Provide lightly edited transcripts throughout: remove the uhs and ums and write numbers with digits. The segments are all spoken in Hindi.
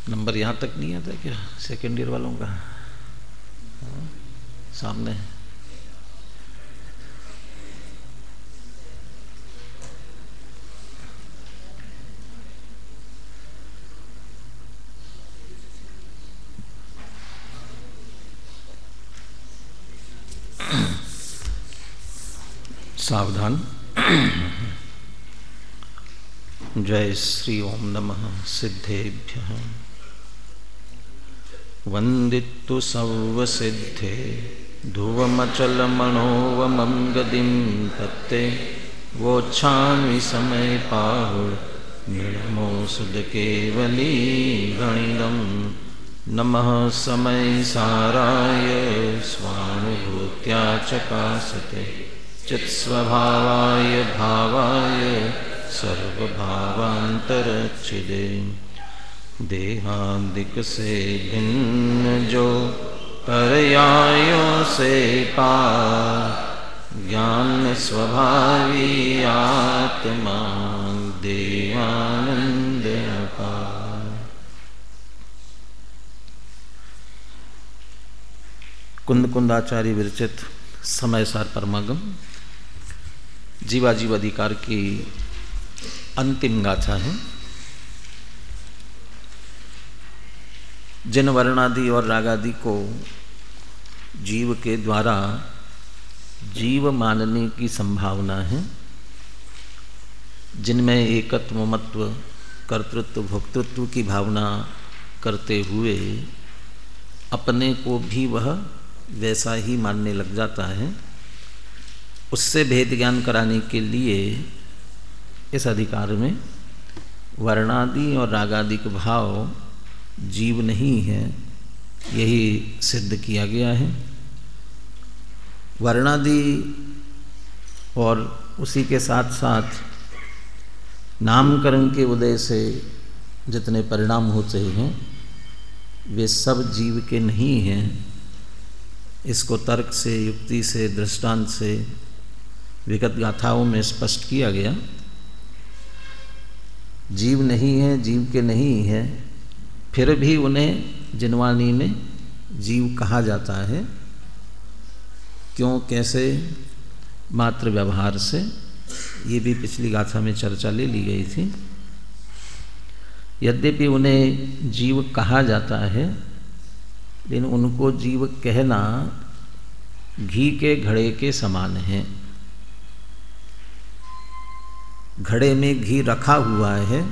नंबर यहाँ तक नहीं आता क्या सेकेंड ईयर वालों का? हाँ, सामने सावधान। जय श्री ओम नमः सिद्धेभ्यः। वंदितु सर्वसिद्धे ध्रुवमचलमनोवमं गतिं तत्ते वोच्छामि समय पाहुर् निर्मो सुदकेवली गणितं। नमः समय साराय स्वानुभूत्या चकासते चित्स्वभावाय भावाय सर्वभावान्तरच्छिदे। देहादिक से भिन्न जो परयायों से पार, ज्ञान स्वभावी आत्मा देवानंद अपार। कुंद कुंदाचार्य विरचित समय सार परमागम जीवाजीव अधिकार की अंतिम गाथा है। जिन वर्णादि और रागादि को जीव के द्वारा जीव मानने की संभावना है, जिनमें एकत्व ममत्व कर्तृत्व भोक्तृत्व की भावना करते हुए अपने को भी वह वैसा ही मानने लग जाता है, उससे भेद ज्ञान कराने के लिए इस अधिकार में वर्णादि और रागादि के भाव जीव नहीं है, यही सिद्ध किया गया है। वर्णादि और उसी के साथ साथ नामकरण के उदय से जितने परिणाम होते हैं वे सब जीव के नहीं हैं। इसको तर्क से, युक्ति से, दृष्टांत से, विगत गाथाओं में स्पष्ट किया गया। जीव नहीं है, जीव के नहीं है, फिर भी उन्हें जिनवाणी में जीव कहा जाता है। क्यों, कैसे? मात्र व्यवहार से। ये भी पिछली गाथा में चर्चा ले ली गई थी। यद्यपि उन्हें जीव कहा जाता है, लेकिन उनको जीव कहना घी के घड़े के समान है। घड़े में घी रखा हुआ है,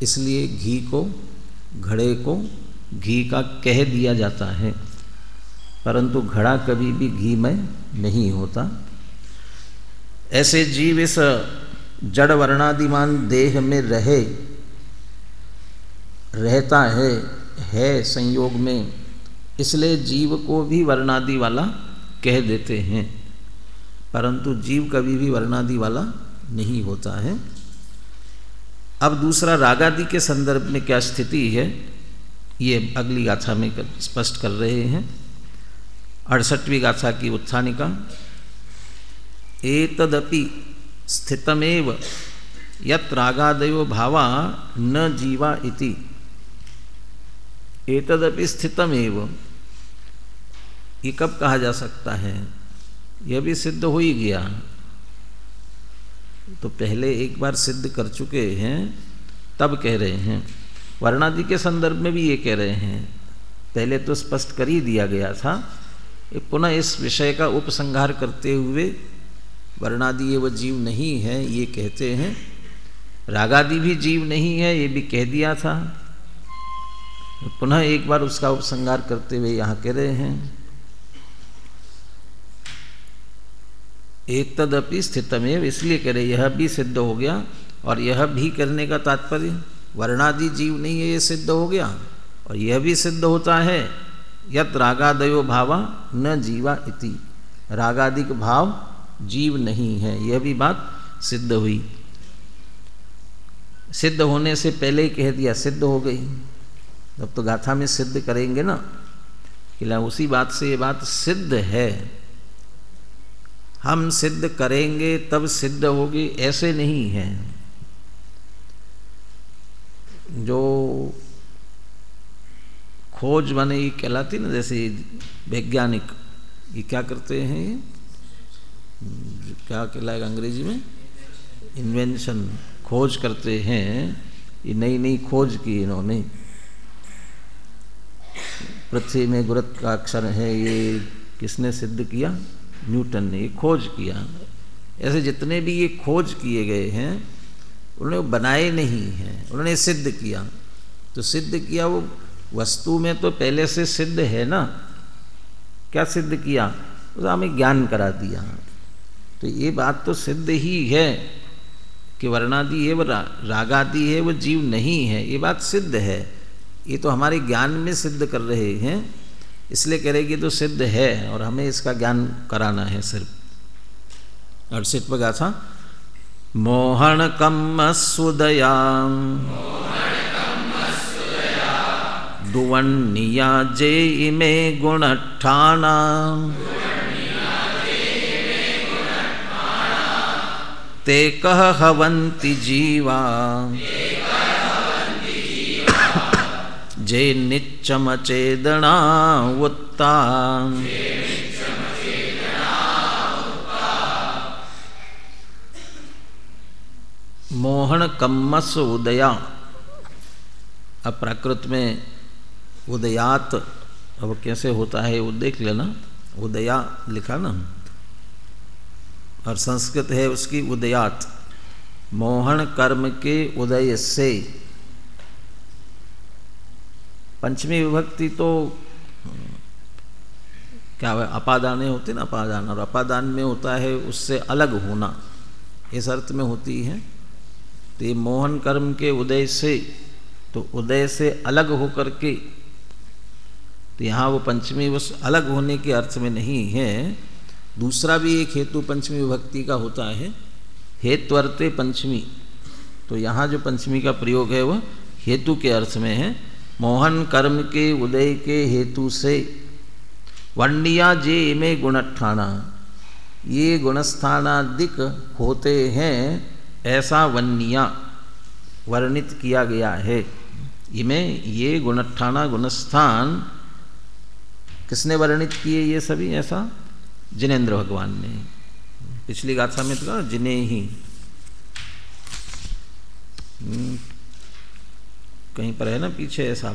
इसलिए घी को, घड़े को घी का कह दिया जाता है, परंतु घड़ा कभी भी घी में नहीं होता। ऐसे जीव इस जड़ वर्णादिमान देह में रहता है संयोग में, इसलिए जीव को भी वर्णादि वाला कह देते हैं, परंतु जीव कभी भी वर्णादि वाला नहीं होता है। अब दूसरा रागादि के संदर्भ में क्या स्थिति है, ये अगली गाथा में स्पष्ट कर रहे हैं। 68वीं गाथा की उत्थानिका। एतदपि स्थितमेव यत् रागादयो भावा न जीवा इति। एतदपि स्थितमेव, ये कब कहा जा सकता है? यह भी सिद्ध हो ही गया। तो पहले एक बार सिद्ध कर चुके हैं, तब कह रहे हैं। वर्णादि के संदर्भ में भी ये कह रहे हैं, पहले तो स्पष्ट कर ही दिया गया था। पुनः इस विषय का उपसंहार करते हुए वर्णादि ये वो जीव नहीं है ये कहते हैं, रागादि भी जीव नहीं है ये भी कह दिया था। पुनः एक बार उसका उपसंहार करते हुए यहाँ कह रहे हैं एतदपि स्थितमेव, इसलिए कह रहे यह भी सिद्ध हो गया। और यह भी करने का तात्पर्य वर्णादि जीव नहीं है ये सिद्ध हो गया, और यह भी सिद्ध होता है यत् रागादयो भावा न जीवा इति। रागादिक भाव जीव नहीं है, यह भी बात सिद्ध हुई। सिद्ध होने से पहले ही कह दिया, सिद्ध हो गई। अब तो गाथा में सिद्ध करेंगे ना कि उसी बात से ये बात सिद्ध है। हम सिद्ध करेंगे तब सिद्ध होगी, ऐसे नहीं है। जो खोज माने ये कहलाती ना, जैसे वैज्ञानिक ये क्या करते हैं, ये क्या कहलाएगा अंग्रेजी में, इन्वेंशन, खोज करते हैं। ये नई नई खोज की इन्होंने। पृथ्वी में गुरुत्वाकर्षण है, ये किसने सिद्ध किया? न्यूटन ने ये खोज किया। ऐसे जितने भी ये खोज किए गए हैं उन्होंने बनाए नहीं हैं, उन्होंने सिद्ध किया। तो सिद्ध किया वो वस्तु में तो पहले से सिद्ध है ना। क्या सिद्ध किया? तो हमें ज्ञान करा दिया। तो ये बात तो सिद्ध ही है कि वर्णादि है, वो रागादि है, वो जीव नहीं है, ये बात सिद्ध है। ये तो हमारे ज्ञान में सिद्ध कर रहे हैं, इसलिए कह रहे कि तो सिद्ध है और हमें इसका ज्ञान कराना है सिर्फ। 68 पर गाथा, मोहन कम्म सुदया दुवन्निया जे इमे गुणठाना ते कह हवन्ति जीवा जे निच्चम चेदना उत्ता। मोहन कम्मस उदया। अब प्राकृत में उदयात अब कैसे होता है वो देख लेना। उदया लिखा ना, और संस्कृत है उसकी उदयात। मोहन कर्म के उदय से। पंचमी विभक्ति तो क्या है, अपादाने होते ना, अपादान, और अपादान में होता है उससे अलग होना, इस अर्थ में होती है। तो ये मोहन कर्म के उदय से, तो उदय से अलग होकर के, तो यहाँ वो पंचमी उस अलग होने के अर्थ में नहीं है। दूसरा भी एक हेतु पंचमी विभक्ति का होता है, हेत्वर्ते पंचमी। तो यहाँ जो पंचमी का प्रयोग है वह हेतु के अर्थ में है। मोहन कर्म के उदय के हेतु से वर्णिया जे इमे गुणठाना, ये गुणस्थानादिक होते हैं, ऐसा वन्निया वर्णित किया गया है। इमें ये गुणठाना गुणस्थान किसने वर्णित किए ये सभी? ऐसा जिनेन्द्र भगवान ने। पिछली गाथा में तो जिने ही, कहीं पर है ना पीछे ऐसा,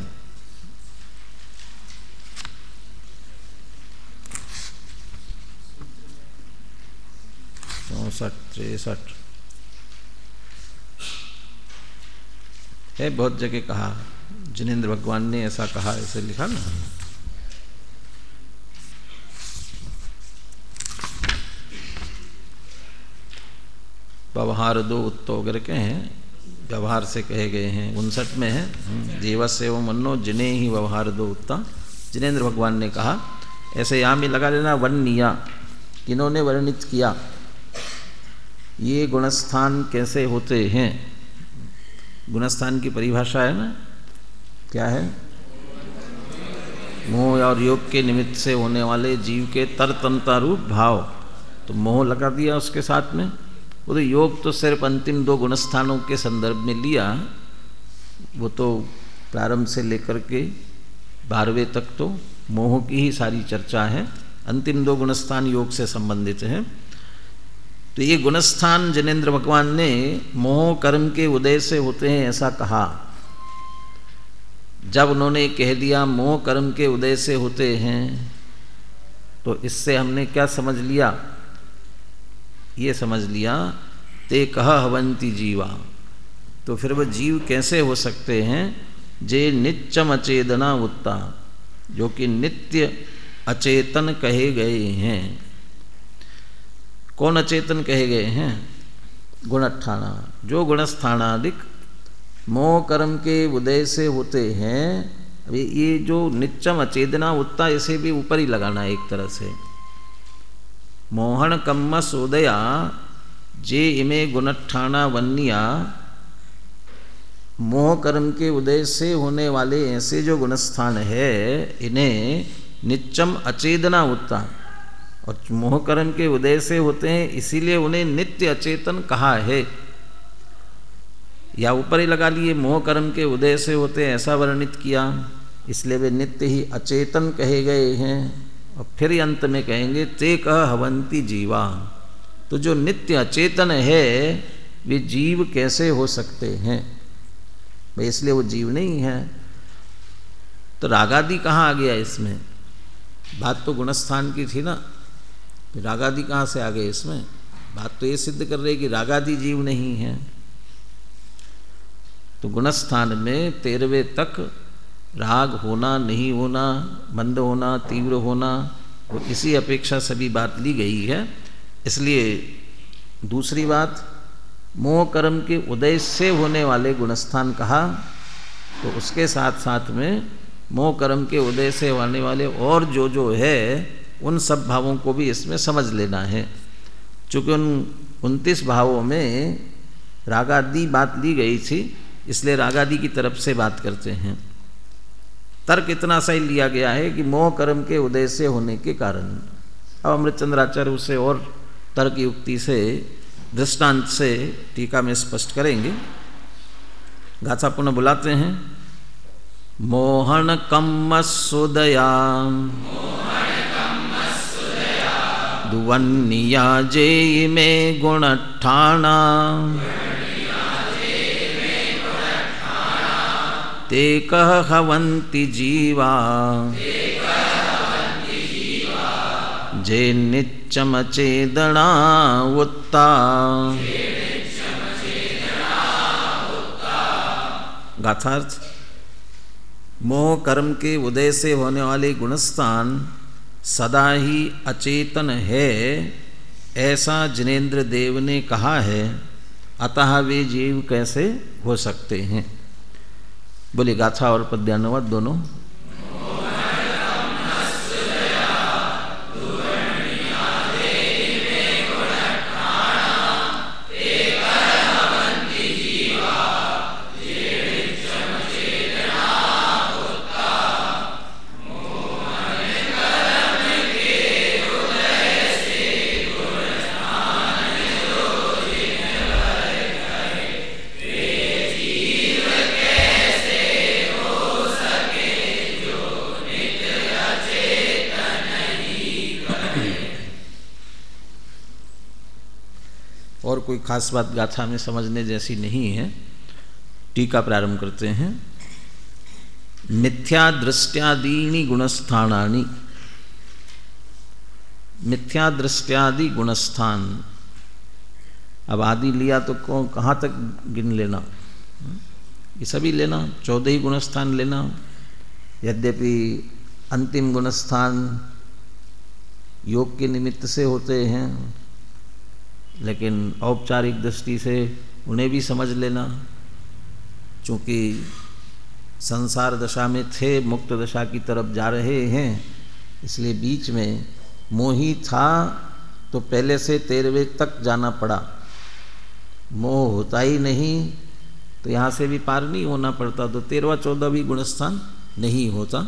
चौसठ 63 है, बहुत जगह कहा जिनेन्द्र भगवान ने ऐसा कहा, ऐसे लिखा ना। व्यवहार दो उत्तो वगैरह के हैं, व्यवहार से कहे गए हैं। 59 में है, जीवस एवं मनो जिने ही व्यवहार दो उत्ता, जिनेन्द्र भगवान ने कहा। ऐसे यहाँ में लगा लेना वर्णिया, किन्होंने वर्णित किया, ये गुणस्थान कैसे होते हैं। गुणस्थान की परिभाषा है ना, क्या है? मोह और योग के निमित्त से होने वाले जीव के तरतंता रूप भाव। तो मोह लगा दिया उसके साथ में। वो तो योग तो सिर्फ अंतिम 2 गुणस्थानों के संदर्भ में लिया, वो तो प्रारंभ से लेकर के 12वें तक तो मोह की ही सारी चर्चा है। अंतिम 2 गुणस्थान योग से संबंधित है। तो ये गुणस्थान जिनेन्द्र भगवान ने मोह कर्म के उदय से होते हैं ऐसा कहा। जब उन्होंने कह दिया मोह कर्म के उदय से होते हैं, तो इससे हमने क्या समझ लिया? ये समझ लिया ते कह हवंती जीवा। तो फिर वह जीव कैसे हो सकते हैं? जे नित्यम अचेतना उत्ता, जो कि नित्य अचेतन कहे गए हैं। कौन अचेतन कहे गए हैं? गुणठाना, जो गुणस्थानादिक मोह कर्म के उदय से होते हैं। अभी ये जो नित्यम अचेतना उत्ता, इसे भी ऊपर ही लगाना एक तरह से। मोहन कम्मस उदया जे इमे गुणठाना वन्निया, मोह कर्म के उदय से होने वाले ऐसे जो गुणस्थान है, इन्हें नित्यम अचेतना उत्ता, और मोह कर्म के उदय से होते हैं इसीलिए उन्हें नित्य अचेतन कहा है। या ऊपर ही लगा लिए मोह कर्म के उदय से होते हैं ऐसा वर्णित किया। इसलिए वे नित्य ही अचेतन कहे गए हैं। और फिर अंत में कहेंगे ते कह हवंती जीवा। तो जो नित्य अचेतन है वे जीव कैसे हो सकते हैं भाई, इसलिए वो जीव नहीं है। तो रागादि कहाँ आ गया इसमें? बात तो गुणस्थान की थी ना, तो रागादि कहाँ से आ गए इसमें? बात तो ये सिद्ध कर रही कि रागादि जीव नहीं है। तो गुणस्थान में 13वें तक राग होना नहीं होना, मंद होना तीव्र होना, वो इसी अपेक्षा सभी बात ली गई है। इसलिए दूसरी बात, मोह कर्म के उदय से होने वाले गुणस्थान कहा, तो उसके साथ साथ में मोह कर्म के उदय से होने वाले और जो है उन सब भावों को भी इसमें समझ लेना है। चूँकि उन 29 भावों में रागादि बात ली गई थी, इसलिए रागादि की तरफ से बात करते हैं। तर्क इतना सा ही लिया गया है कि मोह कर्म के उदय से होने के कारण। अब अमृतचंद्राचार्य उसे और तर्क युक्ति से दृष्टांत से टीका में स्पष्ट करेंगे। गाथा पुनः बुलाते हैं। मोहन कम्म सुदया दुवन्निया जेय में गुणठाणा ते कह हवन्ति जीवा जे नित्यम चेदना उत्ता। गाथार्थ, मोह कर्म के उदय से होने वाले गुणस्थान सदा ही अचेतन है, ऐसा जिनेन्द्र देव ने कहा है, अतः वे जीव कैसे हो सकते हैं। बोले गाथा और पद्यानुवाद दोनों। और कोई खास बात गाथा में समझने जैसी नहीं है। टीका प्रारंभ करते हैं। मिथ्या दृष्ट्यादीनि गुणस्थानानि। मिथ्या दृष्ट्यादि गुणस्थान, अब आदि लिया तो कहाँ तक गिन लेना? ये सभी लेना, 14 ही गुणस्थान लेना। यद्यपि अंतिम गुणस्थान योग के निमित्त से होते हैं, लेकिन औपचारिक दृष्टि से उन्हें भी समझ लेना। चूँकि संसार दशा में थे, मुक्त दशा की तरफ जा रहे हैं, इसलिए बीच में मोही था तो पहले से 13वें तक जाना पड़ा। मोह होता ही नहीं तो यहाँ से भी पार नहीं होना पड़ता, तो 13वां 14 भी गुणस्थान नहीं होता।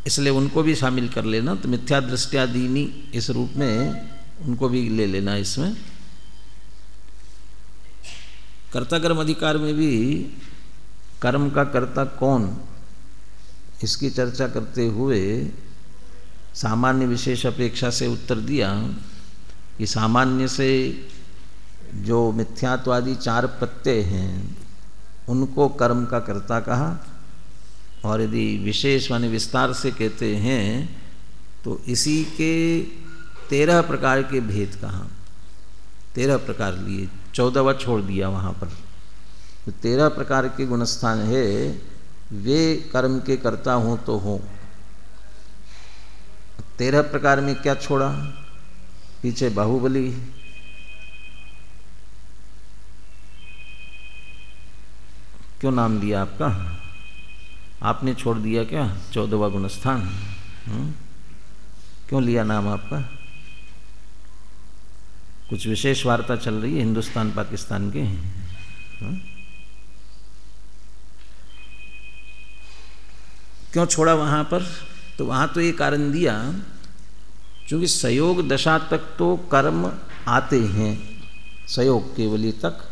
इसलिए उनको भी शामिल कर लेना। तो मिथ्या दृष्ट्यादीनि इस रूप में उनको भी ले लेना। इसमें कर्ता कर्म अधिकार में भी कर्म का कर्ता कौन, इसकी चर्चा करते हुए सामान्य विशेष अपेक्षा से उत्तर दिया कि सामान्य से जो मिथ्यात्वादि 4 प्रत्यय हैं उनको कर्म का कर्ता कहा, और यदि विशेष माने विस्तार से कहते हैं तो इसी के 13 प्रकार के भेद कहा। 13 प्रकार लिए, 14वां छोड़ दिया वहाँ पर। तो 13 प्रकार के गुणस्थान है, वे कर्म के कर्ता हों तो हों। 13 प्रकार में क्या छोड़ा? पीछे बाहुबली, क्यों नाम दिया आपका? आपने छोड़ दिया क्या 14वां गुणस्थान? क्यों लिया नाम आपका? कुछ विशेष वार्ता चल रही है हिंदुस्तान पाकिस्तान के? क्यों छोड़ा वहाँ पर? तो वहाँ तो ये कारण दिया, क्योंकि संयोग दशा तक तो कर्म आते हैं, संयोग केवली तक,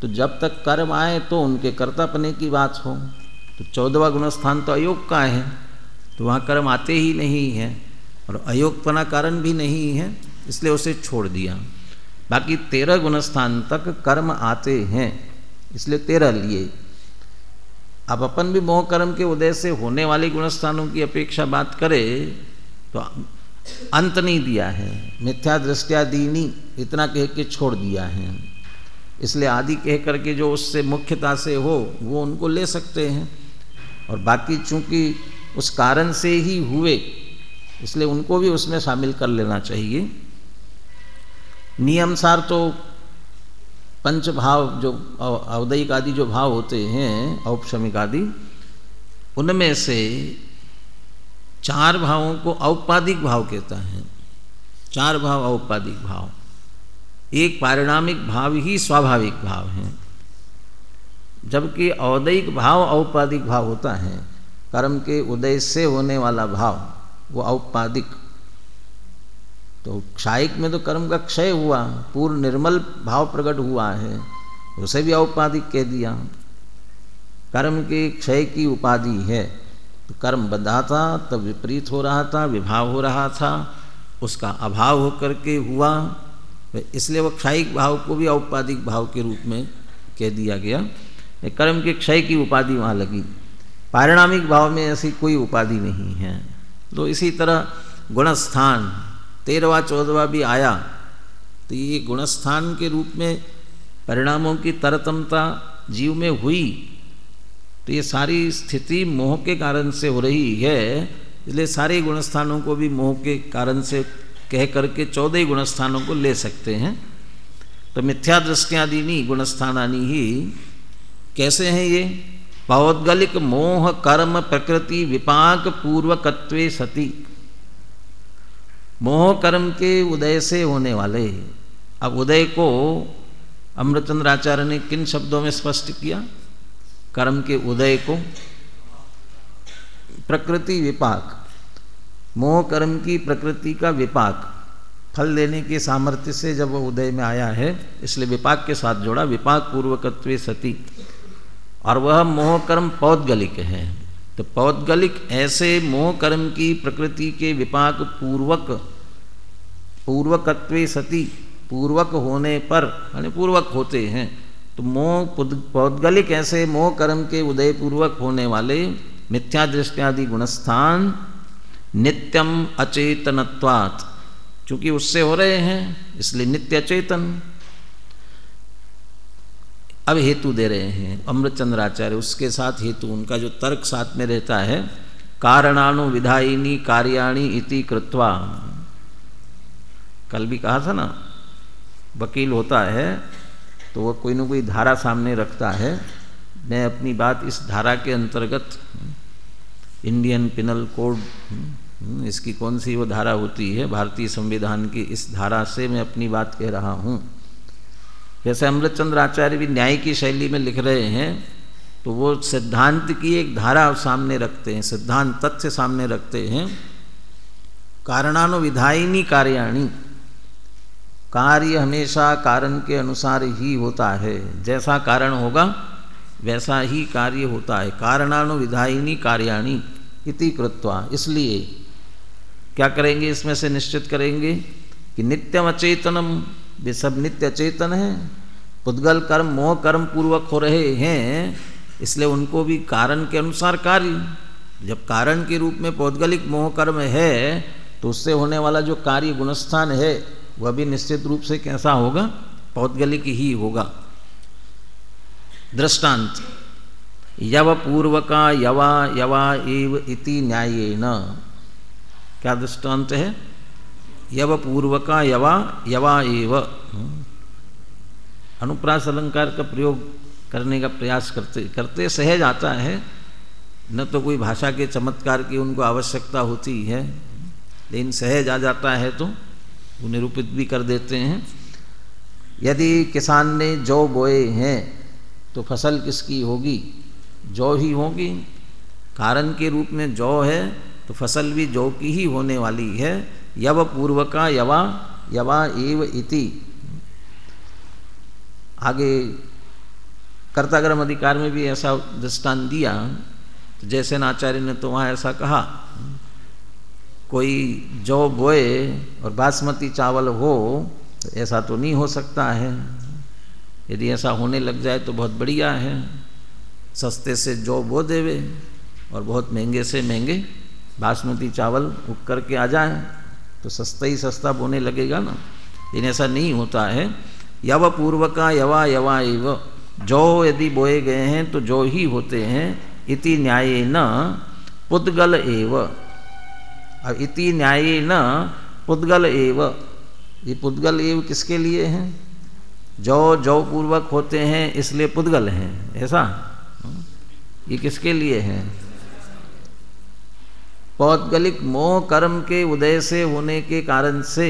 तो जब तक कर्म आए तो उनके कर्तापने की बात हो। तो 14वां गुणस्थान तो अयोग का है, तो वहाँ कर्म आते ही नहीं है और अयोगपना कारण भी नहीं है, इसलिए उसे छोड़ दिया। बाकी 13 गुणस्थान तक कर्म आते हैं, इसलिए 13 लिए। अब अपन भी मोह कर्म के उदय से होने वाले गुणस्थानों की अपेक्षा बात करें तो अंत नहीं दिया है, मिथ्या दृष्टिया दीनी इतना कह के छोड़ दिया है। इसलिए आदि कह करके जो उससे मुख्यता से हो वो उनको ले सकते हैं, और बाकी चूंकि उस कारण से ही हुए इसलिए उनको भी उसमें शामिल कर लेना चाहिए। नियमसार तो पंच भाव जो औदयिक आदि जो भाव होते हैं, औपशमिक आदि, उनमें से 4 भावों को औपादिक भाव कहता है। 4 भाव औपादिक भाव, एक पारिणामिक भाव ही स्वाभाविक भाव है, जबकि औदयिक भाव औपादिक भाव होता है। कर्म के उदय से होने वाला भाव वो औपादिक। तो क्षायिक में तो कर्म का क्षय हुआ, पूर्ण निर्मल भाव प्रकट हुआ है, उसे भी औपादिक कह दिया। कर्म के क्षय की उपाधि है, तो कर्म बंधा था तब विपरीत हो रहा था, विभाव हो रहा था, उसका अभाव होकर के हुआ, इसलिए वह क्षायिक भाव को भी औपादिक भाव के रूप में कह दिया गया। कर्म के क्षय की उपाधि वहाँ लगी, पारिणामिक भाव में ऐसी कोई उपाधि नहीं है। तो इसी तरह गुणस्थान 13वां 14वां भी आया, तो ये गुणस्थान के रूप में परिणामों की तरतमता जीव में हुई, तो ये सारी स्थिति मोह के कारण से हो रही है, इसलिए सारे गुणस्थानों को भी मोह के कारण से कह करके 14 गुणस्थानों को ले सकते हैं। तो मिथ्या दृष्टियादीनी गुणस्थानानि ही कैसे हैं ये? पौद्गलिक मोह कर्म प्रकृति विपाक पूर्वकत्वे सति, मोह कर्म के उदय से होने वाले। अब उदय को अमृतचंद्र आचार्य ने किन शब्दों में स्पष्ट किया? कर्म के उदय को प्रकृति विपाक, मोह कर्म की प्रकृति का विपाक, फल देने के सामर्थ्य से जब वो उदय में आया है, इसलिए विपाक के साथ जोड़ा, विपाक पूर्वकत्वे सति। और वह मोह कर्म पौद्गलिक है। तो पौद्गलिक ऐसे मोह कर्म की प्रकृति के विपाक पूर्वकत्वे सति, पूर्वक होने पर यानी पूर्वक होते हैं। तो मोह पौद्गलिक ऐसे मोह कर्म के उदय पूर्वक होने वाले मिथ्या दृष्टियादि गुणस्थान नित्यम अचेतनत्वात्, चूंकि उससे हो रहे हैं इसलिए नित्य अचेतन। अब हेतु दे रहे हैं अमृतचंद्र आचार्य, उसके साथ हेतु उनका जो तर्क साथ में रहता है, कारणानु विधायिनी कार्याणि इति कृत्वा। कल भी कहा था ना, वकील होता है तो वह कोई न कोई धारा सामने रखता है, मैं अपनी बात इस धारा के अंतर्गत, इंडियन पिनल कोड, इसकी कौन सी वो धारा होती है भारतीय संविधान की, इस धारा से मैं अपनी बात कह रहा हूँ। जैसे अमृतचंद्र आचार्य भी न्याय की शैली में लिख रहे हैं, तो वो सिद्धांत की एक धारा सामने रखते हैं, सिद्धांत तथ्य सामने रखते हैं। कारणानुविधायिनी कार्याणि, कार्य हमेशा कारण के अनुसार ही होता है, जैसा कारण होगा वैसा ही कार्य होता है। कारणानुविधायिनी कार्याणि इति कृत्वा, इसलिए क्या करेंगे, इसमें से निश्चित करेंगे कि नित्यम अचेतनम, वे सब नित्य अचेतन हैं। पुद्गल कर्म मोह कर्म पूर्वक हो रहे हैं, इसलिए उनको भी कारण के अनुसार कार्य। जब कारण के रूप में पौद्गलिक मोह कर्म है तो उससे होने वाला जो कार्य गुणस्थान है वह भी निश्चित रूप से कैसा होगा, पौद्गलिक ही होगा। दृष्टांत, यव पूर्वका यवा यवा एव इति न्यायेन, क्या दृष्टांत है? यव पूर्वका यवा यवा एव, अनुप्रास अलंकार का प्रयोग करने का प्रयास करते करते सहज आता है, न तो कोई भाषा के चमत्कार की उनको आवश्यकता होती है, लेकिन सहज आ जाता है तो वो निरूपित भी कर देते हैं। यदि किसान ने जौ बोए हैं तो फसल किसकी होगी? जौ ही होगी। कारण के रूप में जौ है तो फसल भी जौ की ही होने वाली है। यव पूर्वका यवा यवा एव इति। आगे कर्तागर्म अधिकार में भी ऐसा दृष्टांत दिया। तो जैसे आचार्य ने तो वहाँ ऐसा कहा, कोई जौ बोए और बासमती चावल हो तो ऐसा तो नहीं हो सकता है। यदि ऐसा होने लग जाए तो बहुत बढ़िया है, सस्ते से जौ बो देवे और बहुत महंगे से महंगे बासमती चावल उग करके आ जाए तो सस्ता ही सस्ता बोने लगेगा ना। लेकिन ऐसा नहीं होता है। यव पूर्वका यवा यवा एव, जौ यदि बोए गए हैं तो जौ ही होते हैं। इति न्यायेन पुद्गल एव, अब इति न्यायेन पुद्गल एव, ये पुद्गल एव किसके लिए हैं? जौ जौ पूर्वक होते हैं इसलिए पुद्गल हैं, ऐसा? ये किसके लिए हैं? पौद्गलिक मोह कर्म के उदय से होने के कारण से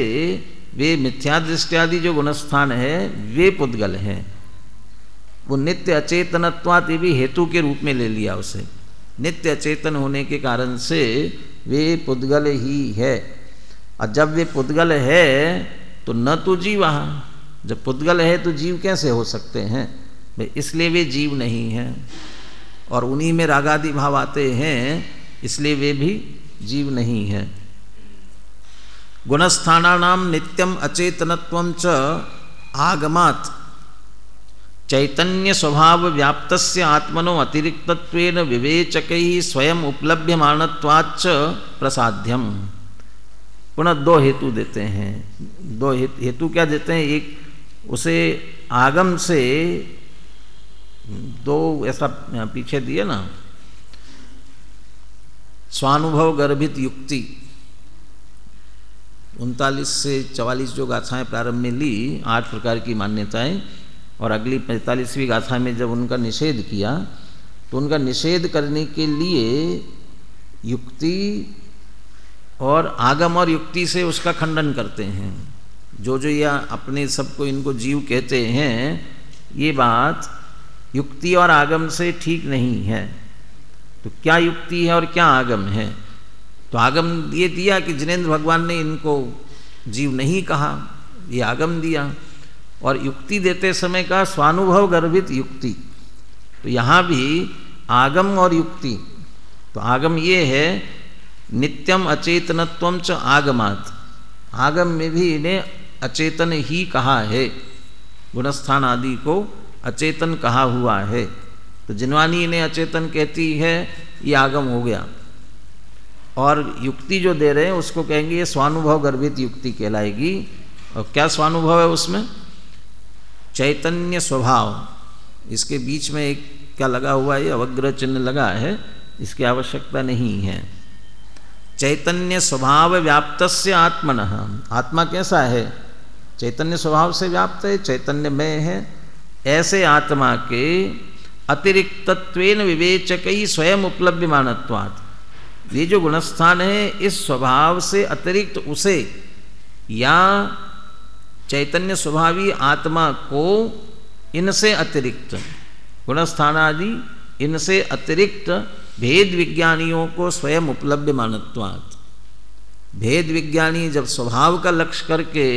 वे मिथ्या दृष्टि जो गुणस्थान है वे पुद्गल हैं। वो नित्य अचेतनत्वात् भी हेतु के रूप में ले लिया उसे। नित्य अचेतन होने के कारण से वे पुद्गल ही है। और जब वे पुद्गल है तो न तो जीव, जब पुद्गल है तो जीव कैसे हो सकते हैं? इसलिए वे जीव नहीं हैं। और उन्हीं में रागादि भाव आते हैं इसलिए वे भी जीव नहीं हैं। गुणस्थानानाम नित्यम अचेतनत्वं च आगमात् चैतन्य स्वभाव व्याप्तस्य आत्मनो अतिरिक्तत्वेन विवेचकैः स्वयं उपलभ्यमानत्वाच्च प्रसाध्यम। पुनः दो हेतु देते हैं। दो हेतु क्या देते हैं? एक उसे आगम से, दो ऐसा पीछे दिए ना, स्वानुभव गर्भित युक्ति 39 से 44 जो गाथाएं प्रारंभ में ली, 8 प्रकार की मान्यताएं, और अगली 45वीं गाथा में जब उनका निषेध किया तो उनका निषेध करने के लिए युक्ति और आगम और युक्ति से उसका खंडन करते हैं। जो जो या अपने सबको इनको जीव कहते हैं, ये बात युक्ति और आगम से ठीक नहीं है। तो क्या युक्ति है और क्या आगम है? तो आगम ये दिया कि जिनेंद्र भगवान ने इनको जीव नहीं कहा, ये आगम दिया। और युक्ति देते समय का स्वानुभव गर्भित युक्ति, तो यहाँ भी आगम और युक्ति। तो आगम ये है नित्यम अचेतनत्वं च आगमात्, आगम में भी इन्हें अचेतन ही कहा है, गुणस्थान आदि को अचेतन कहा हुआ है। तो जिनवानी इन्हें अचेतन कहती है, ये आगम हो गया। और युक्ति जो दे रहे हैं उसको कहेंगे ये स्वानुभव गर्भित युक्ति कहलाएगी। और क्या स्वानुभव है उसमें? चैतन्य स्वभाव। इसके बीच में एक क्या लगा हुआ है, अवग्रह चिन्ह लगा है, इसकी आवश्यकता नहीं है। चैतन्य स्वभाव व्याप्तस्य आत्मनः, आत्मा कैसा है? चैतन्य स्वभाव से व्याप्त है, चैतन्यमय है। ऐसे आत्मा के अतिरिक्तत्वेन विवेचकैः स्वयं उपलभ्यमानत्वात्, ये जो गुणस्थान है इस स्वभाव से अतिरिक्त उसे या चैतन्य स्वभावी आत्मा को इनसे अतिरिक्त, गुणस्थानादि इनसे अतिरिक्त भेद विज्ञानियों को स्वयं उपलभ्यमानत्वात्। भेद विज्ञानी जब स्वभाव का लक्ष्य करके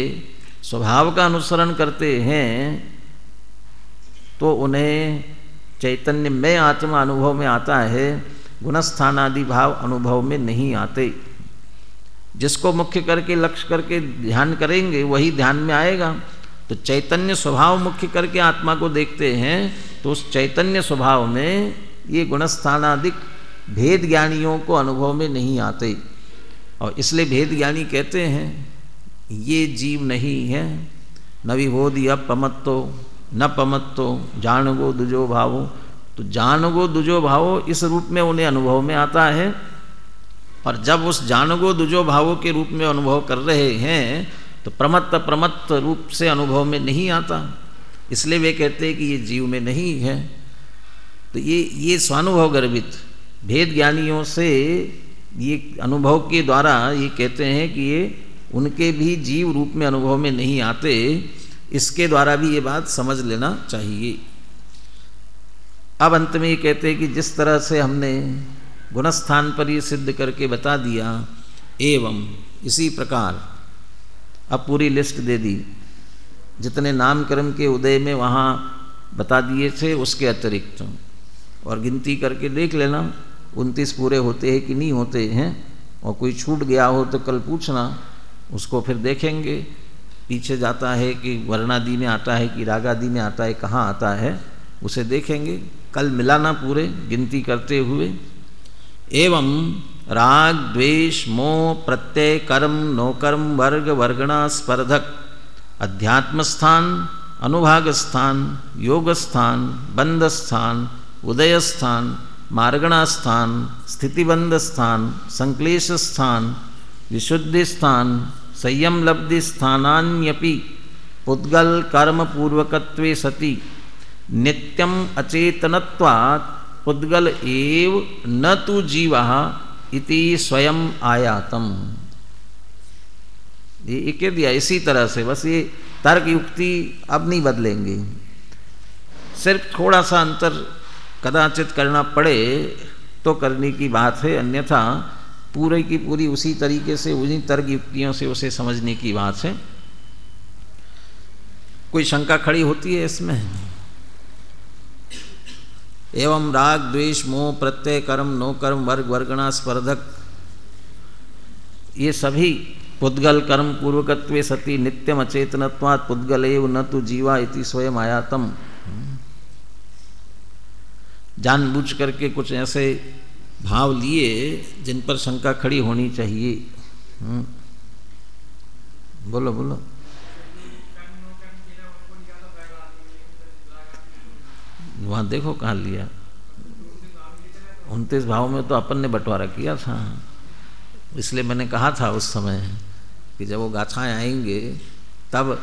स्वभाव का अनुसरण करते हैं तो उन्हें चैतन्यमय आत्मा अनुभव में आता है, गुणस्थानादि भाव अनुभव में नहीं आते। जिसको मुख्य करके लक्ष्य करके ध्यान करेंगे वही ध्यान में आएगा। तो चैतन्य स्वभाव मुख्य करके आत्मा को देखते हैं तो उस चैतन्य स्वभाव में ये गुणस्थानादिक भेद ज्ञानियों को अनुभव में नहीं आते। और इसलिए भेद ज्ञानी कहते हैं ये जीव नहीं है। न विबोधि अपमत्तो न पमत्तो जानगो दुजो भावो। तो जानगो दुजो भावो इस रूप में उन्हें अनुभव में आता है। और जब उस जानगो दुजो भावों के रूप में अनुभव कर रहे हैं तो प्रमत्त रूप से अनुभव में नहीं आता। इसलिए वे कहते हैं कि ये जीव में नहीं है। तो ये स्वानुभव गर्भित भेद ज्ञानियों से ये अनुभव के द्वारा ये कहते हैं कि ये उनके भी जीव रूप में अनुभव में नहीं आते। इसके द्वारा भी ये बात समझ लेना चाहिए। अब अंत में ये कहते हैं कि जिस तरह से हमने गुणस्थान पर ये सिद्ध करके बता दिया, एवं इसी प्रकार अब पूरी लिस्ट दे दी। जितने नामकर्म के उदय में वहाँ बता दिए थे उसके अतिरिक्त, और गिनती करके देख लेना 29 पूरे होते हैं कि नहीं होते हैं, और कोई छूट गया हो तो कल पूछना, उसको फिर देखेंगे पीछे जाता है कि वर्णादि में आता है कि रागादि में आता है, कहाँ आता है उसे देखेंगे, कल मिलाना पूरे गिनती करते हुए। एवं राग द्वेष मोह प्रत्यय कर्म नोकर्म वर्ग वर्गणा स्पर्धक अध्यात्म स्थान अनुभाग स्थान योग स्थान बंध स्थान उदय स्थान मार्गणा स्थान स्थितिबंध स्थान संक्लेश स्थान विशुद्धि स्थान संयम लब्धि स्थानान्यपि पुद्गल कर्म पूर्वकत्वे सति नित्यम अचेतनत्वात् पुद्गल एव न तु जीवः इति स्वयं आयातम। ये कह दिया इसी तरह से, बस ये तर्क युक्ति अब नहीं बदलेंगे, सिर्फ थोड़ा सा अंतर कदाचित करना पड़े तो करने की बात है, अन्यथा पूरे की पूरी उसी तरीके से उन्हीं तर्क युक्तियों से उसे समझने की बात है। कोई शंका खड़ी होती है इसमें? एवं राग द्वेष मोह प्रत्यय कर्म नो कर्म वर्ग वर्गणा स्पर्धक, ये सभी पुद्गल कर्म पूर्वकत्वे सति नित्यम अचेतनत्वात् पुद्गल एव न तु जीवा इति स्वयं आयातम। जानबूझ करके कुछ ऐसे भाव लिए जिन पर शंका खड़ी होनी चाहिए। बोलो बोलो। वहाँ देखो कहाँ लिया, 29 भाव में तो अपन ने बंटवारा किया था, इसलिए मैंने कहा था उस समय कि जब वो गाथाएँ आएंगे तब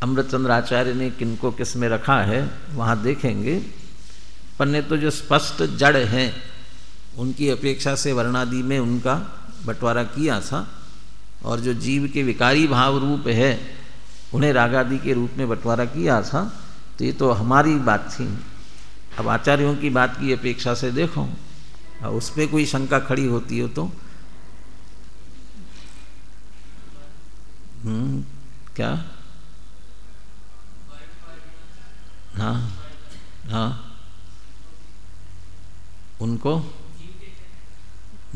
अमृतचंद्र आचार्य ने किनको किस में रखा है वहाँ देखेंगे। पर ने तो जो स्पष्ट जड़ हैं उनकी अपेक्षा से वर्णादि में उनका बंटवारा किया था, और जो जीव के विकारी भाव रूप है उन्हें रागादि के रूप में बंटवारा किया था। तो ये तो हमारी बात थी, अब आचार्यों की बात की अपेक्षा से देखो, और उस पर कोई शंका खड़ी होती हो तो क्या? हाँ हाँ, उनको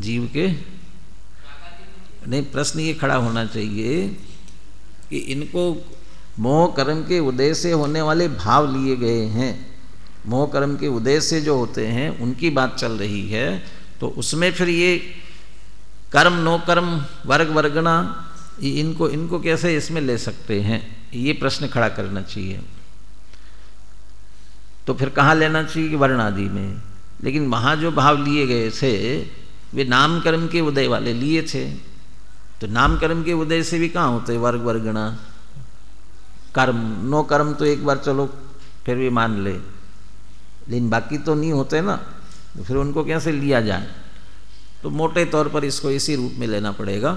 जीव के नहीं, प्रश्न ये खड़ा होना चाहिए कि इनको मोह कर्म के उदय से होने वाले भाव लिए गए हैं, मोह कर्म के उदय से जो होते हैं उनकी बात चल रही है, तो उसमें फिर ये कर्म नो कर्म वर्ग वर्गणा इनको कैसे इसमें ले सकते हैं, ये प्रश्न खड़ा करना चाहिए। तो फिर कहाँ लेना चाहिए? वर्णादि में। लेकिन वहाँ जो भाव लिए गए थे वे नाम कर्म के उदय वाले लिए थे, तो नाम कर्म के उदय से भी कहाँ होते वर्ग वर्गणा कर्म, नो कर्म तो एक बार चलो फिर भी मान ले, लेकिन बाकी तो नहीं होते ना, तो फिर उनको कैसे लिया जाए? तो मोटे तौर पर इसको इसी रूप में लेना पड़ेगा।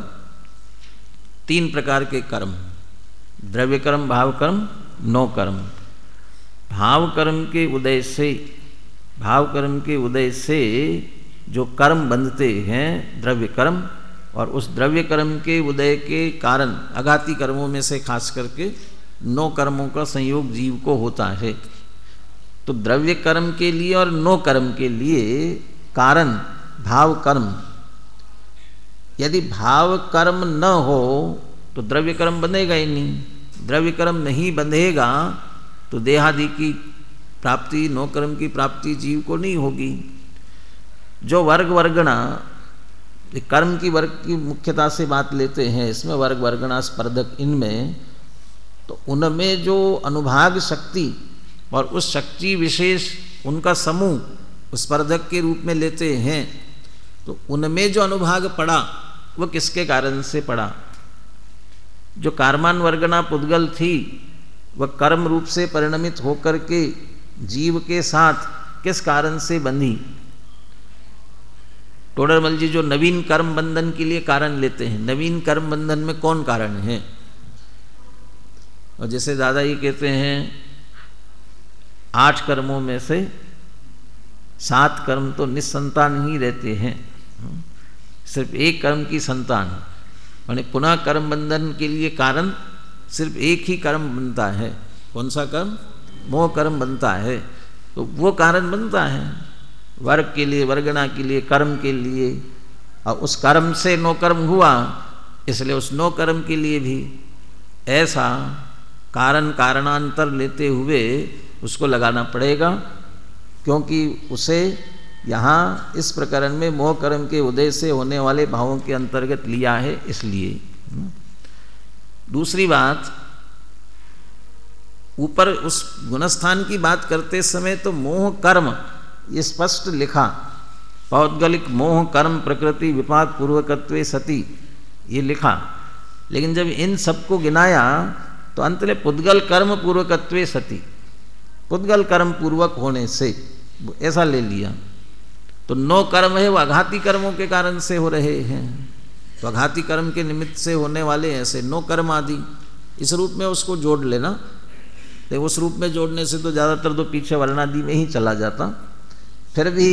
3 प्रकार के कर्म, द्रव्य कर्म, भाव कर्म, नो कर्म। भाव कर्म के उदय से, भाव कर्म के उदय से जो कर्म बंधते हैं द्रव्य कर्म, और उस द्रव्य कर्म के उदय के कारण अघाती कर्मों में से खास करके 9 कर्मों का संयोग जीव को होता है। तो द्रव्य कर्म के लिए और 9 कर्म के लिए कारण भाव कर्म, यदि भाव कर्म न हो तो द्रव्य कर्म बंधेगा ही नहीं। द्रव्य कर्म नहीं बंधेगा तो देहादि की प्राप्ति, 9 कर्म की प्राप्ति जीव को नहीं होगी। जो वर्ग वर्गणा, कर्म की वर्ग की मुख्यता से बात लेते हैं इसमें, वर्ग वर्गणा स्पर्धक इनमें, तो उनमें जो अनुभाग शक्ति और उस शक्ति विशेष उनका समूह स्पर्धक के रूप में लेते हैं, तो उनमें जो अनुभाग पड़ा वो किसके कारण से पड़ा? जो कार्मान वर्गणा पुद्गल थी वह कर्म रूप से परिणमित होकर के जीव के साथ किस कारण से बंधी? टोडरमल जी जो नवीन कर्म बंधन के लिए कारण लेते हैं, नवीन कर्म बंधन में कौन कारण है? और जैसे दादा ये कहते हैं 8 कर्मों में से 7 कर्म तो निसंतान ही रहते हैं, सिर्फ एक कर्म की संतान, माने पुनः कर्म बंधन के लिए कारण सिर्फ एक ही कर्म बनता है। कौन सा कर्म? मोह कर्म बनता है, तो वो कारण बनता है वर्ग के लिए, वर्गणा के लिए, कर्म के लिए, और उस कर्म से नो कर्म हुआ, इसलिए उस नो कर्म के लिए भी ऐसा कारण कारणांतर लेते हुए उसको लगाना पड़ेगा, क्योंकि उसे यहाँ इस प्रकरण में मोह कर्म के उदय से होने वाले भावों के अंतर्गत लिया है, इसलिए। दूसरी बात, ऊपर उस गुणस्थान की बात करते समय तो मोह कर्म ये स्पष्ट लिखा, पौद्गलिक मोह कर्म प्रकृति विपाक पूर्वकत्वे सती, ये लिखा, लेकिन जब इन सबको गिनाया तो अंत में पुद्गल कर्म पूर्वकत्वे सती, पुद्गल कर्म पूर्वक होने से ऐसा ले लिया। तो नो कर्म है वो अघाती कर्मों के कारण से हो रहे हैं, तो अघाती कर्म के निमित्त से होने वाले ऐसे नो कर्म आदि, इस रूप में उसको जोड़ लेना। तो उस रूप में जोड़ने से तो ज़्यादातर तो पीछे वर्णादि में ही चला जाता। फिर भी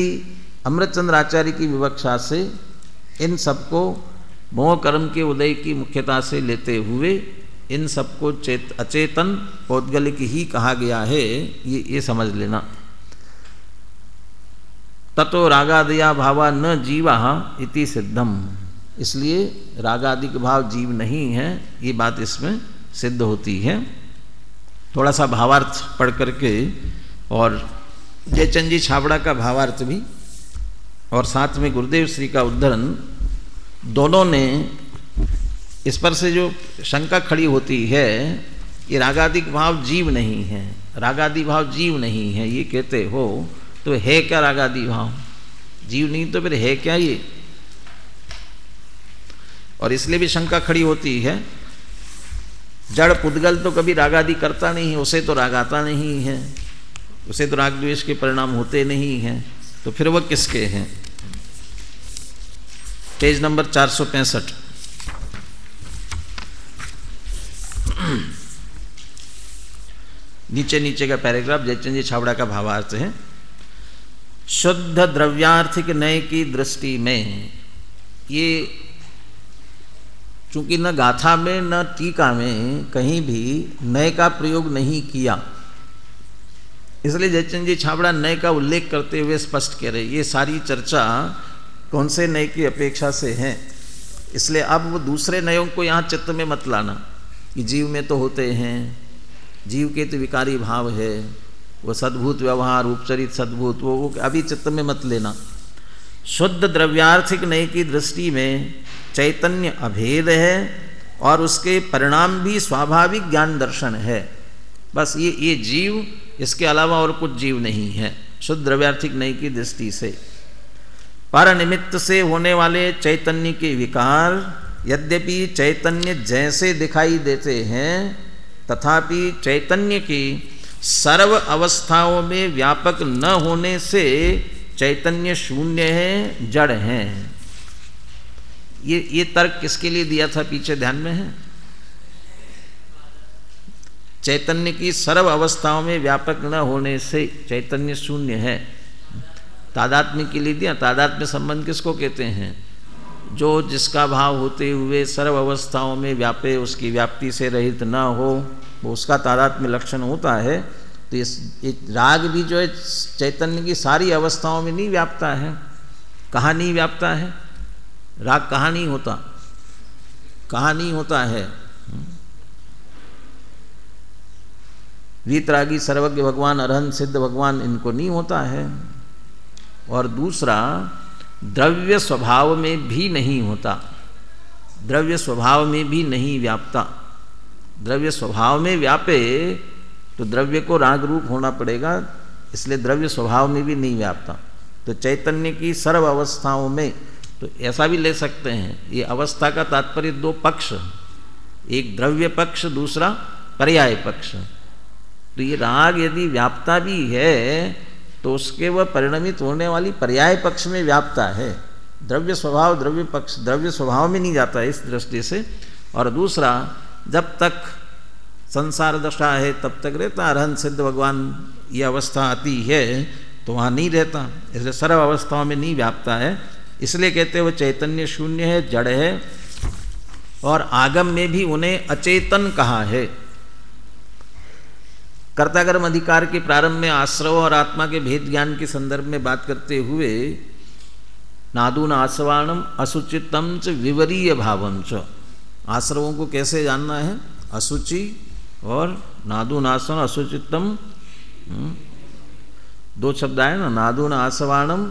अमृतचंद्र आचार्य की विवक्षा से इन सबको मोह कर्म के उदय की मुख्यता से लेते हुए इन सबको अचेतन पौद्गलिक ही कहा गया है, ये समझ लेना। ततो रागादया भावा न जीवा इति सिद्धम, इसलिए रागादिक भाव जीव नहीं है, ये बात इसमें सिद्ध होती है। थोड़ा सा भावार्थ पढ़ करके और जयचंद जी छाबड़ा का भावार्थ भी और साथ में गुरुदेव श्री का उद्धरण, दोनों ने इस पर से जो शंका खड़ी होती है, ये रागादिक भाव जीव नहीं है, रागादि भाव जीव नहीं है, ये कहते हो तो है क्या रागादि भाव? जीव नहीं तो फिर है क्या ये? और इसलिए भी शंका खड़ी होती है, जड़ पुद्गल तो कभी रागादि करता नहीं है, उसे तो राग आता नहीं है, उसे तो राग द्वेष के परिणाम होते नहीं हैं, तो फिर वह किसके हैं? पेज नंबर 465, नीचे का पैराग्राफ जयचंद जी छाबड़ा का भावार्थ है। शुद्ध द्रव्यार्थिक नय की दृष्टि में, ये चूंकि न गाथा में न टीका में कहीं भी नय का प्रयोग नहीं किया, इसलिए जयचंद जी छाबड़ा नय का उल्लेख करते हुए स्पष्ट कह रहे ये सारी चर्चा कौन से नय की अपेक्षा से है, इसलिए अब वो दूसरे नयों को यहाँ चित्त में मत लाना कि जीव में तो होते हैं, जीव के तो विकारी भाव है, वो सद्भूत व्यवहार उपचरित सद्भूत, वो अभी चित्त में मत लेना। शुद्ध द्रव्यार्थिक नय की दृष्टि में चैतन्य अभेद है और उसके परिणाम भी स्वाभाविक ज्ञान दर्शन है, बस ये जीव, इसके अलावा और कुछ जीव नहीं है शुद्ध द्रव्यार्थिक नय की दृष्टि से। पर निमित्त से होने वाले चैतन्य के विकार यद्यपि चैतन्य जैसे दिखाई देते हैं, तथापि चैतन्य की सर्व अवस्थाओं में व्यापक न होने से चैतन्य शून्य है, जड़ है। ये तर्क किसके लिए दिया था पीछे ध्यान में है? चैतन्य की सर्व अवस्थाओं में व्यापक न होने से चैतन्य शून्य है, तादात्म्य के लिए दिया। तादात्म्य संबंध किसको कहते हैं? जो जिसका भाव होते हुए सर्व अवस्थाओं में व्यापे, उसकी व्याप्ति से रहित न हो, वो उसका तादात्म्य लक्षण होता है। तो ये राग भी जो है चैतन्य की सारी अवस्थाओं में नहीं व्यापता है। कहाँ नहीं व्यापता है? राग कहाँ नहीं होता? कहाँ नहीं होता है? वीतरागी सर्वज्ञ भगवान, अरहंत सिद्ध भगवान, इनको नहीं होता है। और दूसरा, द्रव्य स्वभाव में भी नहीं होता, द्रव्य स्वभाव में भी नहीं व्यापता। द्रव्य स्वभाव में व्यापे तो द्रव्य को राग रूप होना पड़ेगा, इसलिए द्रव्य स्वभाव में भी नहीं व्यापता। तो चैतन्य की सर्व अवस्थाओं में, तो ऐसा भी ले सकते हैं, ये अवस्था का तात्पर्य दो पक्ष, एक द्रव्य पक्ष, दूसरा पर्याय पक्ष। तो ये राग यदि व्यापता भी है तो उसके वह परिणमित होने वाली पर्याय पक्ष में व्यापता है, द्रव्य स्वभाव द्रव्य पक्ष द्रव्य स्वभाव में नहीं जाता है इस दृष्टि से। और दूसरा, जब तक संसार दशा है तब तक रहता, अरहंत सिद्ध भगवान ये अवस्था आती है तो वहाँ नहीं रहता, इसलिए सर्व अवस्थाओं में नहीं व्यापता है। इसलिए कहते हुए चैतन्य शून्य है, जड़ है। और आगम में भी उन्हें अचेतन कहा है। कर्ताकर्म अधिकार के प्रारंभ में आश्रव और आत्मा के भेद ज्ञान के संदर्भ में बात करते हुए नादून आसवाणम असुचितम च विवरीय भावम च, आश्रवों को कैसे जानना है, असुचि और नादून आसन असुचितम, दो शब्द आए ना, नादून आसवाणम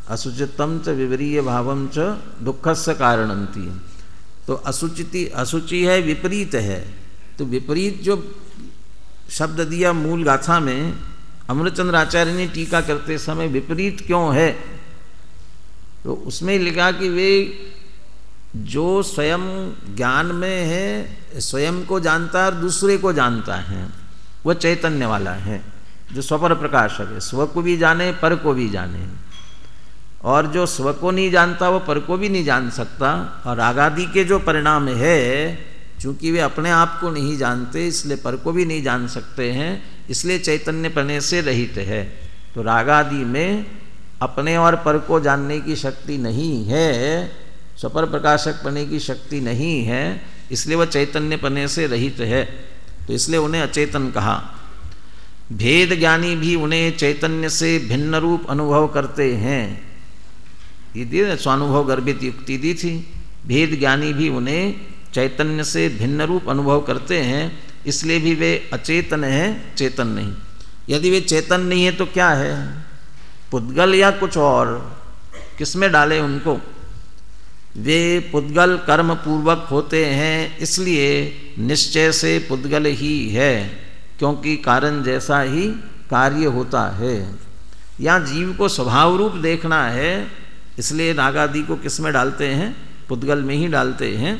असुचितम च विवरीय भावम च दुखस्य कारणंती। तो असुचि है, विपरीत है। तो विपरीत जो शब्द दिया मूल गाथा में, अमृतचंद्र आचार्य ने टीका करते समय विपरीत क्यों है, तो उसमें लिखा कि वे जो स्वयं ज्ञान में है, स्वयं को जानता है और दूसरे को जानता है, वह चैतन्य वाला है जो स्वपर प्रकाशक है, स्व को भी जाने पर को भी जाने। और जो स्व को नहीं जानता वो पर को भी नहीं जान सकता। और रागादि के जो परिणाम है, चूंकि वे अपने आप को नहीं जानते इसलिए पर को भी नहीं जान सकते हैं, इसलिए चैतन्य पने से रहित है। तो रागादि में अपने और पर को जानने की शक्ति नहीं है, स्वपर प्रकाशक पने की शक्ति नहीं है, इसलिए वह चैतन्य पने से रहित है। तो इसलिए उन्हें अचेतन कहा। भेद ज्ञानी भी उन्हें चैतन्य से भिन्न रूप अनुभव करते हैं। ये दी स्वानुभव गर्भित युक्ति दी थी। भेद ज्ञानी भी उन्हें चैतन्य से भिन्न रूप अनुभव करते हैं, इसलिए भी वे अचेतन हैं, चेतन नहीं। यदि वे चेतन नहीं है तो क्या है, पुद्गल या कुछ और, किसमें डाले उनको। वे पुद्गल कर्म पूर्वक होते हैं, इसलिए निश्चय से पुद्गल ही है, क्योंकि कारण जैसा ही कार्य होता है। या जीव को स्वभाव रूप देखना है, इसलिए नागादि को किस में डालते हैं, पुद्गल में ही डालते हैं।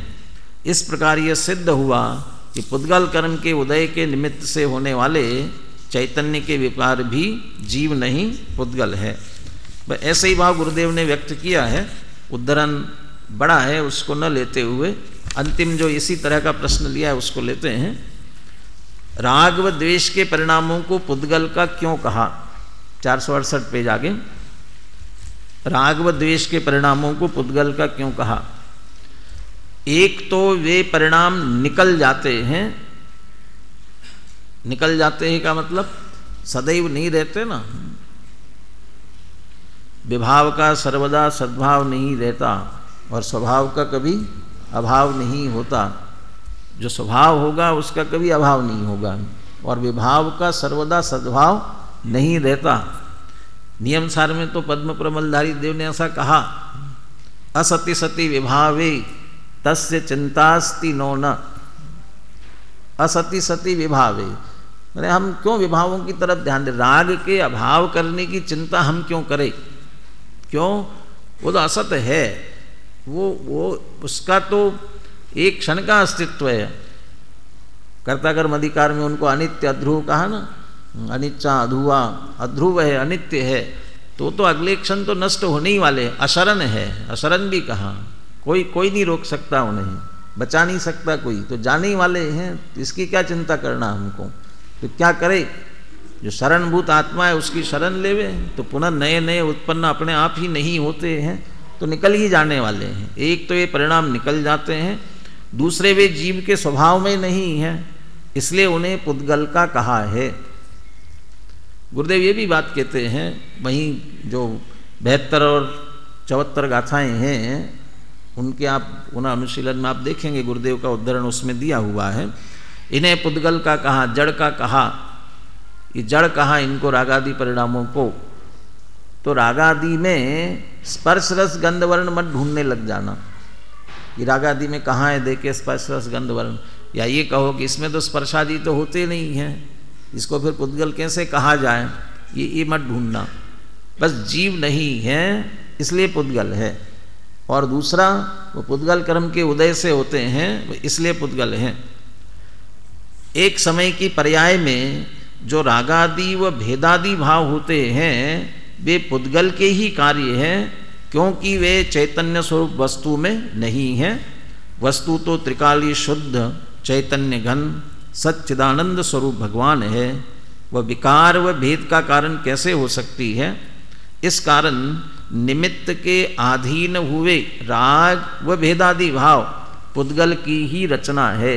इस प्रकार यह सिद्ध हुआ कि पुद्गल कर्म के उदय के निमित्त से होने वाले चैतन्य के विकार भी जीव नहीं पुद्गल है। ऐसे ही भाव गुरुदेव ने व्यक्त किया है। उद्धरण बड़ा है, उसको न लेते हुए अंतिम जो इसी तरह का प्रश्न लिया है उसको लेते हैं। राग व द्वेष के परिणामों को पुद्गल का क्यों कहा, 468 पेज आगे। राग व द्वेष के परिणामों को पुद्गल का क्यों कहा। एक तो वे परिणाम निकल जाते हैं। निकल जाते हैं का मतलब सदैव नहीं रहते ना। विभाव का सर्वदा सद्भाव नहीं रहता और स्वभाव का कभी अभाव नहीं होता। जो स्वभाव होगा उसका कभी अभाव नहीं होगा और विभाव का सर्वदा सद्भाव नहीं रहता। नियम सार में तो पद्म प्रमलधारी देव ने ऐसा कहा, असति सति विभावे तस्य चिंतास्ति नो न। असति सति विभावे, अरे हम क्यों विभावों की तरफ ध्यान दें, राग के अभाव करने की चिंता हम क्यों करें, क्यों, वो तो असत है, वो उसका तो एक क्षण का अस्तित्व है। कर्ताकर्म अधिकार में उनको अनित्य अध्रुव कहा ना, अनिच्चा अधुआ, अध्रुव है, अनित्य है, तो अगले क्षण तो नष्ट होने ही वाले। अशरण है, अशरण भी कहा, कोई नहीं रोक सकता उन्हें, बचा नहीं सकता कोई, तो जाने ही वाले हैं, तो इसकी क्या चिंता करना हमको। तो क्या करे, जो शरणभूत आत्मा है उसकी शरण लेवे, तो पुनः नए नए उत्पन्न अपने आप ही नहीं होते हैं, तो निकल ही जाने वाले हैं। एक तो ये परिणाम निकल जाते हैं, दूसरे वे जीव के स्वभाव में नहीं है, इसलिए उन्हें पुद्गल का कहा है। गुरुदेव ये भी बात कहते हैं, वहीं जो 72 और 74 गाथाएं हैं उनके आप उन्हें अनुशीलन में आप देखेंगे, गुरुदेव का उद्धरण उसमें दिया हुआ है। इन्हें पुद्गल का कहा, जड़ का कहा। ये जड़ कहा इनको रागादि परिणामों को। तो रागादि में स्पर्श रस गंध वर्ण मत ढूंढने लग जाना, ये रागादि में कहाँ है देखे स्पर्श रस गंध वर्ण, या ये कहो कि इसमें तो स्पर्शादि तो होते नहीं हैं, इसको फिर पुद्गल कैसे कहा जाए, ये मत ढूंढना। बस जीव नहीं है इसलिए पुद्गल है, और दूसरा वो पुद्गल कर्म के उदय से होते हैं इसलिए पुद्गल हैं। एक समय की पर्याय में जो रागादि व भेदादि भाव होते हैं वे पुद्गल के ही कार्य हैं, क्योंकि वे चैतन्य स्वरूप वस्तु में नहीं हैं। वस्तु तो त्रिकाली शुद्ध चैतन्य घन सच्चिदानंद स्वरूप भगवान है, वह विकार व भेद का कारण कैसे हो सकती है। इस कारण निमित्त के अधीन हुए राग व भेदादि भाव पुद्गल की ही रचना है।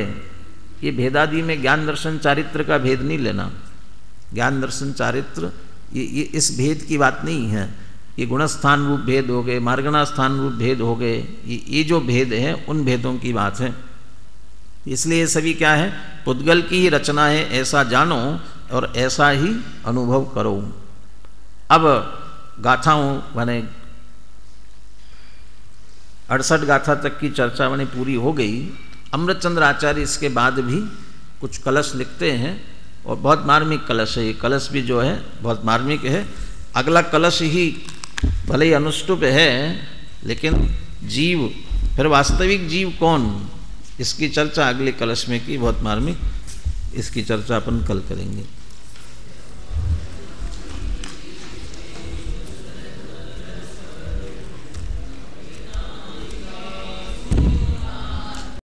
ये भेदादि में ज्ञान दर्शन चारित्र का भेद नहीं लेना, ज्ञान दर्शन चारित्र ये इस भेद की बात नहीं है। ये गुणस्थान रूप भेद हो गए, मार्गणा स्थान रूप भेद हो गए, ये जो भेद है उन भेदों की बात है। इसलिए ये सभी क्या है, पुद्गल की ही रचना है, ऐसा जानो और ऐसा ही अनुभव करो। अब गाथाओं माने 68 गाथा तक की चर्चा माने पूरी हो गई। अमृतचंद्र आचार्य इसके बाद भी कुछ कलश लिखते हैं और बहुत मार्मिक कलश है। ये कलश भी जो है बहुत मार्मिक है। अगला कलश ही भले ही अनुष्टुप है, लेकिन जीव, फिर वास्तविक जीव कौन, इसकी चर्चा अगले कलश में की, बहुत मार्मिक। इसकी चर्चा अपन कल करेंगे।